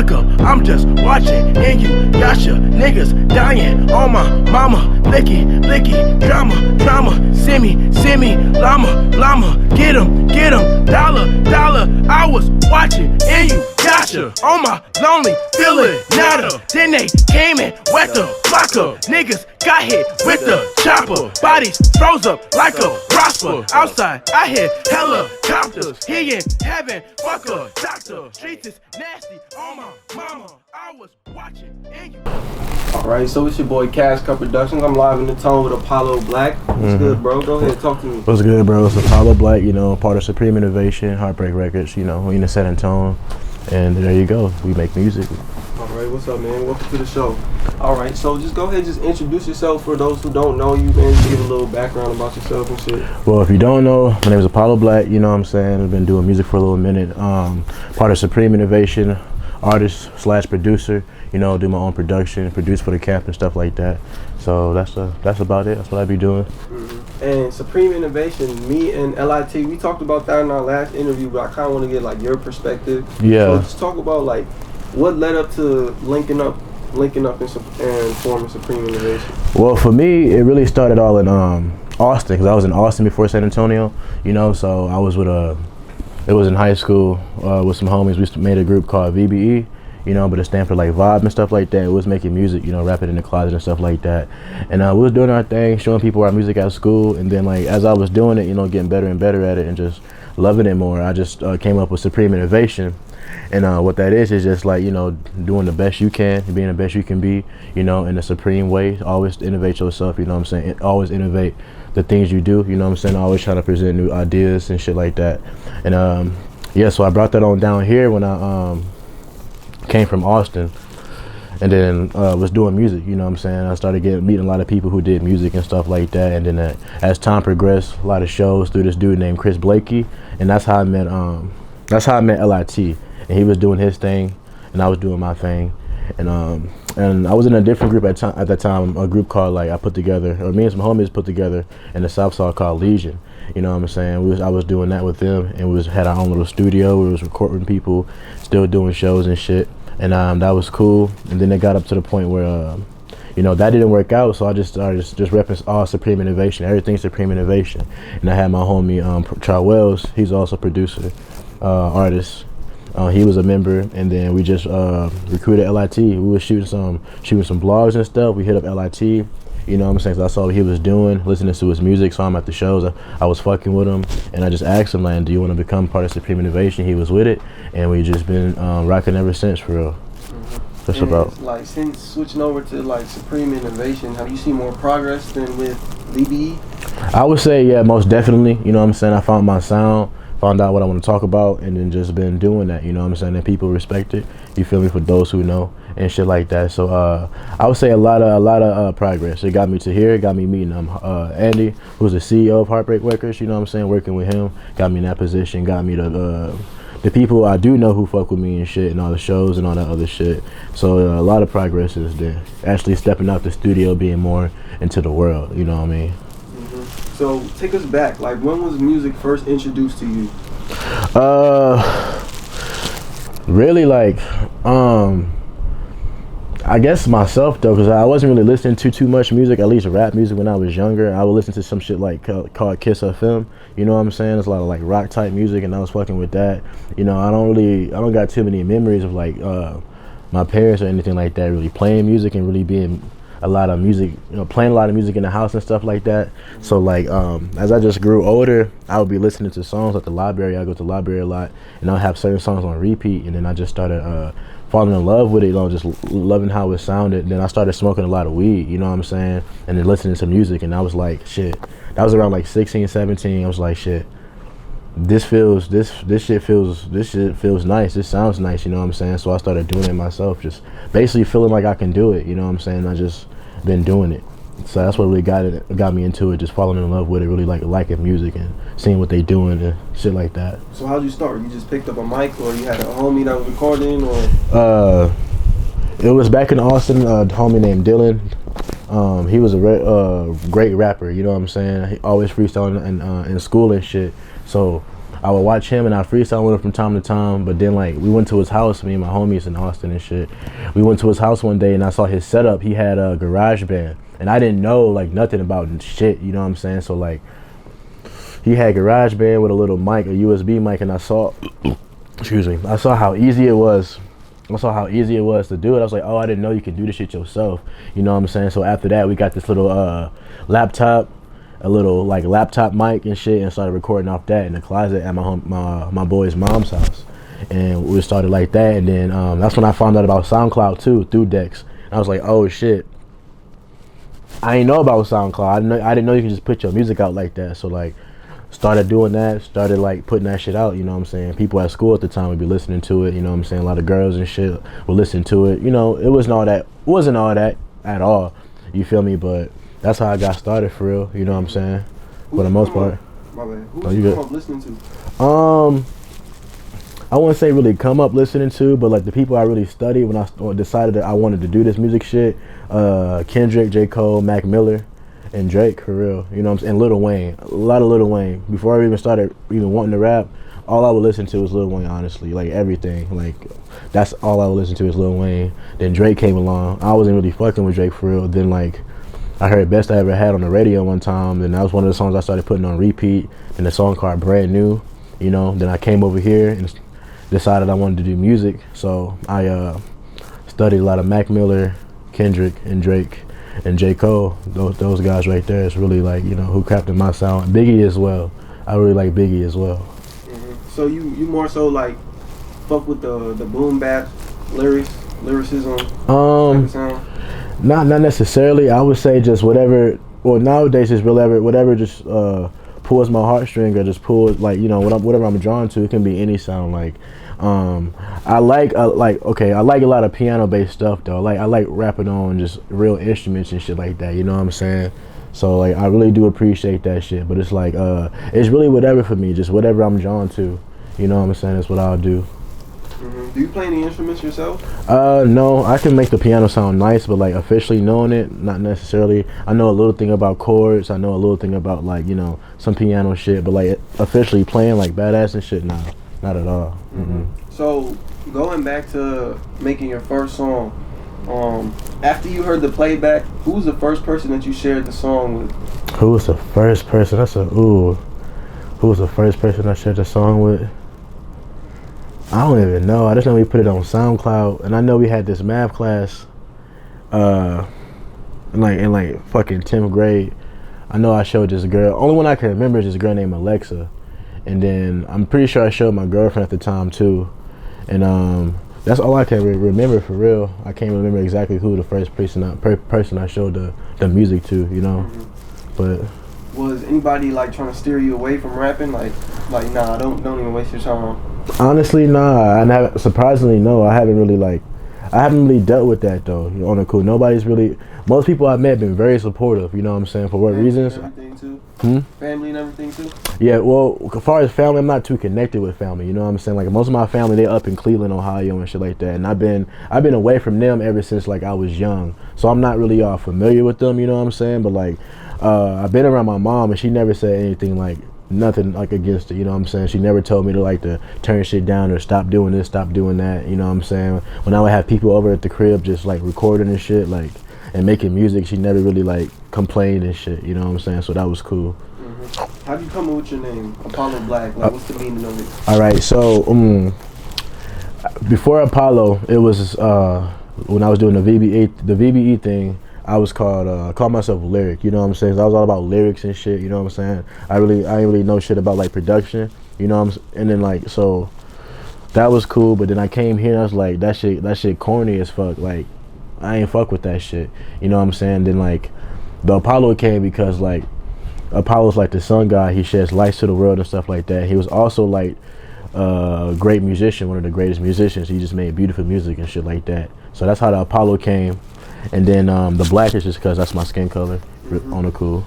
lock up. I'm just watching and you got your niggas dying on my mama. Blicky, drama, semi, llama, get 'em, dollar. I was watching and you gotcha on my lonely, feeling nada. Then they came and wet the block up. Niggas got hit with the chopper. Bodies froze up like a prosper. Outside, I hear helicopters. He in heaven, fuck a doctor. Streets is nasty on my mama. I was watching and you. Alright, so it's your boy KashCutProductions. I'm live in the tone with Apollo Black. What's good, bro? Go ahead, talk to me. What's good, bro? It's Apollo Black, you know, part of Supreme Innovation, Heartbreak Records, you know, we in the San Antonio. And there you go, we make music. Alright, what's up, man? Welcome to the show. Alright, so just go ahead, just introduce yourself for those who don't know you, man. Just give a little background about yourself and shit. Well, if you don't know, my name is Apollo Black, you know what I'm saying? I've been doing music for a little minute. Part of Supreme Innovation, artist / producer, you know, do my own production, produce for the camp and stuff like that. So that's about it. That's what I be doing. And Supreme Innovation, me and LIT, we talked about that in our last interview, but I kind of want to get like your perspective. Yeah. So just talk about like what led up to linking up and forming Supreme Innovation. Well, for me, it really started all in Austin, because I was in Austin before San Antonio, you know. So I was with it was in high school with some homies. We made a group called VBE. You know, but it stands for like vibe and stuff like that. It was making music, you know, rapping in the closet and stuff like that. And we was doing our thing, showing people our music at school. And then like, as I was doing it, you know, getting better and better at it and just loving it more, I just came up with Supreme Innovation. And what that is just like, you know, doing the best you can, being the best you can be, you know, in a supreme way. Always innovate yourself, you know what I'm saying? Always innovate the things you do, you know what I'm saying? Always trying to present new ideas and shit like that. And yeah, so I brought that on down here when I came from Austin, and then was doing music, you know what I'm saying? I started meeting a lot of people who did music and stuff like that, and then as time progressed, a lot of shows through this dude named Chris Blakey, and that's how I met LIT, and he was doing his thing and I was doing my thing. And I was in a different group at that time, a group called, like, me and some homies put together in the South Side called Legion. You know what I'm saying? I was doing that with them, and we had our own little studio. We was recording people, still doing shows and shit. And that was cool. And then it got up to the point where, you know, that didn't work out. So I just started just repping all Supreme Innovation, everything Supreme Innovation. And I had my homie Charles Wells. He's also a producer, artist. He was a member, and then we just recruited LIT. We was shooting some vlogs and stuff. We hit up LIT, you know what I'm saying? So I saw what he was doing, listening to his music, saw him at the shows. I was fucking with him, and I just asked him, like, do you want to become part of Supreme Innovation? He was with it, and we just been rocking ever since, for real. That's about. Like, since switching over to like Supreme Innovation, have you seen more progress than with VBE? I would say, yeah, most definitely. You know what I'm saying? I found my sound, found out what I want to talk about, and then just been doing that, you know what I'm saying? And people respect it, you feel me, for those who know and shit like that. So I would say a lot of progress. It got me to here. It got me meeting Andy, who's the CEO of Heartbreak Records, you know what I'm saying? Working with him got me in that position, got me to the people I do know who fuck with me and shit, and all the shows and all that other shit. So a lot of progress is there. Actually stepping out the studio, being more into the world, you know what I mean? So take us back, like, when was music first introduced to you? Really, like, I guess myself, though, because I wasn't really listening to too much music, at least rap music, when I was younger. I would listen to some shit like called Kiss FM, you know what I'm saying? It's a lot of like rock type music, and I was fucking with that. You know, I don't got too many memories of like my parents or anything like that really playing music and really being a lot of music, you know, playing a lot of music in the house and stuff like that. So like as I just grew older, I would be listening to songs at the library. I go to the library a lot, and I'll have certain songs on repeat, and then I just started falling in love with it, you know, just loving how it sounded. And then I started smoking a lot of weed, you know what I'm saying, and then listening to music, and I was like, shit, that was around like 16, 17. I was like, shit, this shit feels nice, this sounds nice, you know what I'm saying? So I started doing it myself, just basically feeling like I can do it, you know what I'm saying? I just been doing it. So that's what really got me into it, just falling in love with it, really liking music and seeing what they doing and shit like that. So how'd you start? You just picked up a mic, or you had a homie that was recording, or? It was back in Austin, a homie named Dylan. He was a great rapper, you know what I'm saying? He always freestyling in school and shit. So I would watch him and I freestyle with him from time to time. But then like we went to his house, me and my homies in Austin and shit. We went to his house one day and I saw his setup. He had a garage band and I didn't know like nothing about shit, you know what I'm saying? So like he had garage band with a little mic, a USB mic, and I saw excuse me, I saw how easy it was. I saw how easy it was to do it. I was like, oh, I didn't know you could do this shit yourself. You know what I'm saying? So after that, we got this little laptop, a little like laptop mic and shit, and started recording off that in the closet at my boy's mom's house. And we started like that, and then that's when I found out about SoundCloud too, through Dex. And I was like, oh shit, I ain't know about SoundCloud. I didn't know you could just put your music out like that. So like, started doing that, started like putting that shit out, you know what I'm saying? People at school at the time would be listening to it, you know what I'm saying? A lot of girls and shit would listen to it. You know, it wasn't all that at all, you feel me? But that's how I got started for real, you know what I'm saying? For the most part. My bad. Who you come up listening to? I wouldn't say really come up listening to, but like the people I really studied when I decided that I wanted to do this music shit, Kendrick, J. Cole, Mac Miller, and Drake, for real, you know what I'm saying? And Lil Wayne, a lot of Lil Wayne. Before I even started wanting to rap, all I would listen to was Lil Wayne, honestly, like everything. Like that's all I would listen to is Lil Wayne. Then Drake came along. I wasn't really fucking with Drake for real. Then like I heard Best I Ever Had on the radio one time. Then that was one of the songs I started putting on repeat. Then the song called Brand New, you know. Then I came over here and decided I wanted to do music. So I studied a lot of Mac Miller, Kendrick, and Drake. And J. Cole, those guys right there is really like, you know, who crafted my sound. Biggie as well. I really like Biggie as well. Mm-hmm. So you more so like fuck with the boom bap lyricism type of sound? Not necessarily. I would say just whatever. Well, nowadays it's whatever just pulls my heartstring or just pulls like, you know, whatever I'm drawn to. It can be any sound. Like I like a lot of piano based stuff though. Like I like rapping on just real instruments and shit like that, you know what I'm saying? So like I really do appreciate that shit, but it's like it's really whatever for me, just whatever I'm drawn to, you know what I'm saying? That's what I'll do. Mm-hmm. Do you play any instruments yourself? No, I can make the piano sound nice, but like officially knowing it, not necessarily. I know a little thing about chords, I know a little thing about like, you know, some piano shit, but like officially playing like badass and shit, nah. Not at all. Mm-hmm. So going back to making your first song, after you heard the playback, who was the first person that you shared the song with? Who was the first person? Who was the first person I shared the song with? I don't even know. I just know we put it on SoundCloud, and I know we had this math class, in like fucking 10th grade. I know I showed this girl. Only one I can remember is this girl named Alexa. And then I'm pretty sure I showed my girlfriend at the time too, and that's all I can remember for real. I can't remember exactly who the first person I showed the music to, you know. Mm-hmm. But was anybody like trying to steer you away from rapping? Like nah, don't even waste your time. Honestly, nah. Surprisingly, no. I haven't really dealt with that though. On the cool, most people I've met have been very supportive. You know what I'm saying? For what reasons? Everything too. Family and everything too? Yeah, well, as far as family, I'm not too connected with family, you know what I'm saying? Like most of my family, they up in Cleveland, Ohio and shit like that. And I've been away from them ever since like I was young. So I'm not really familiar with them, you know what I'm saying? But like I've been around my mom and she never said anything like nothing like against it, you know what I'm saying? She never told me to like to turn shit down or stop doing this, stop doing that, you know what I'm saying? When I would have people over at the crib just like recording and shit, like and making music, she never really like complained and shit, you know what I'm saying? So that was cool. Mm-hmm. How'd you come up with your name, Apollo Black? Like what's the meaning of it? Alright, so before Apollo, it was when I was doing the VBE thing, I was called myself Lyric, you know what I'm saying? So I was all about lyrics and shit, you know what I'm saying? I ain't really know shit about like production, you know what I'm saying? And then like, so that was cool, but then I came here and I was like, that shit corny as fuck, like I ain't fuck with that shit, you know what I'm saying? Then like the Apollo came because like Apollo's like the sun god, he sheds lights to the world and stuff like that. He was also like a great musician, one of the greatest musicians. He just made beautiful music and shit like that. So that's how the Apollo came. And then the black is just because that's my skin color. On the cool.